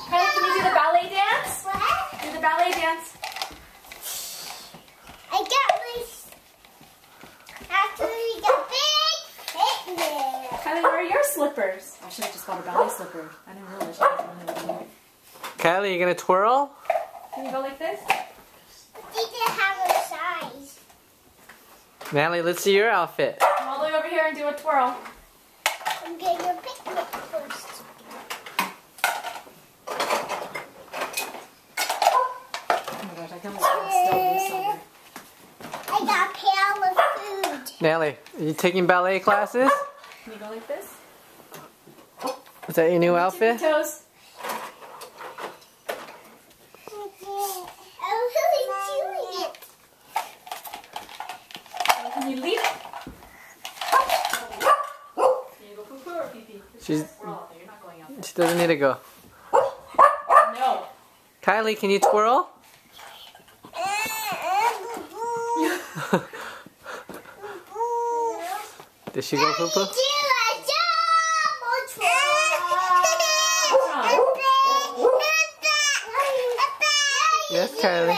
Kylie, can you do the ballet dance? What? Do the ballet dance. I got this. Actually, got big picnic. Kylie, where are your slippers? I should have just got a ballet slipper. I didn't realize she was running away. Kylie, you gonna twirl? Can you go like this? These have a size. Natalie, let's see your outfit. Come all the way over here and do a twirl. I'm getting your picnic first. Oh my gosh, I can't believe it's still this summer. I got a pail of food. Natalie, are you taking ballet classes? Can you go like this? Is that your new Tippy outfit? toes. I'm really doing it. Can you leap? Can you go poo-poo or pee-pee? She's- We're all out there. You're not going out there. She doesn't need to go. No. Kylie, can you twirl? Did she go poo poo? Yes, Kylie.